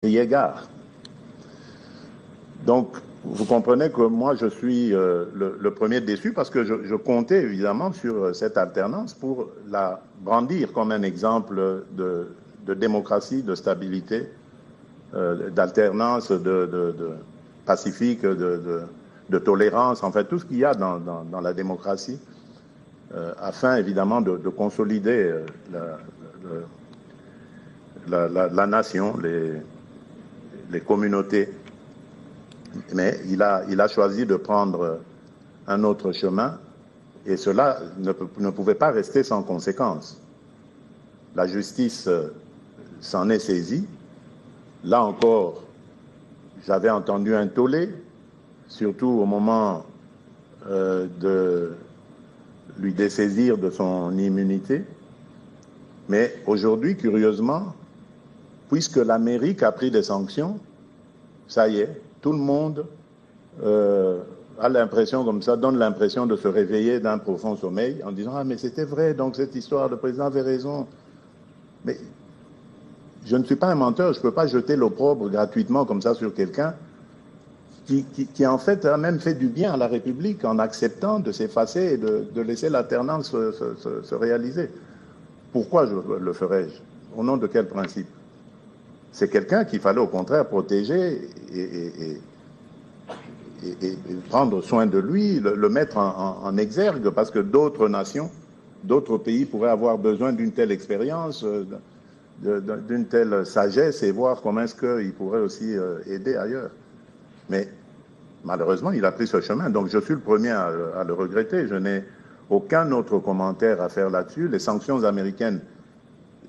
égard. Donc, vous comprenez que moi, je suis le premier déçu parce que je comptais évidemment sur cette alternance pour la brandir comme un exemple de démocratie, de stabilité, d'alternance, de pacifique, de tolérance, en fait, tout ce qu'il y a dans la démocratie, afin évidemment de consolider la nation, les communautés. Mais il a choisi de prendre un autre chemin et cela ne pouvait pas rester sans conséquence. La justice s'en est saisie. Là encore, j'avais entendu un tollé, surtout au moment de lui dessaisir de son immunité. Mais aujourd'hui, curieusement, puisque l'Amérique a pris des sanctions, ça y est, tout le monde a l'impression comme ça, donne l'impression de se réveiller d'un profond sommeil en disant « Ah, mais c'était vrai, donc cette histoire, le président avait raison. » Mais je ne suis pas un menteur, je ne peux pas jeter l'opprobre gratuitement comme ça sur quelqu'un qui en fait a même fait du bien à la République en acceptant de s'effacer et de laisser l'alternance se réaliser. Pourquoi le ferais-je? Au nom de quel principe? C'est quelqu'un qu'il fallait au contraire protéger et prendre soin de lui, le mettre en exergue, parce que d'autres nations, d'autres pays pourraient avoir besoin d'une telle expérience, d'une telle sagesse et voir comment est-ce qu'il pourrait aussi aider ailleurs. Mais malheureusement, il a pris ce chemin, donc je suis le premier à le regretter. Je n'ai aucun autre commentaire à faire là-dessus. Les sanctions américaines,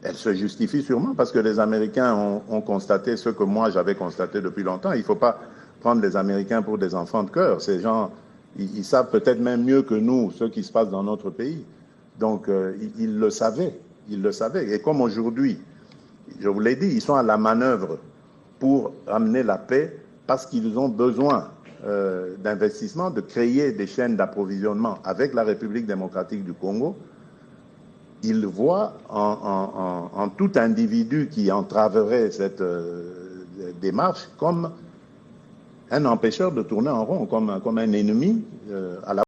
elles se justifient sûrement parce que les Américains ont constaté ce que moi j'avais constaté depuis longtemps. Il ne faut pas prendre les Américains pour des enfants de cœur. Ces gens, ils savent peut-être même mieux que nous ce qui se passe dans notre pays. Donc, ils le savaient. Ils le savaient. Et comme aujourd'hui, je vous l'ai dit, ils sont à la manœuvre pour amener la paix parce qu'ils ont besoin d'investissement, de créer des chaînes d'approvisionnement avec la République démocratique du Congo. Ils voient en tout individu qui entraverait cette démarche comme un empêcheur de tourner en rond, comme un ennemi à la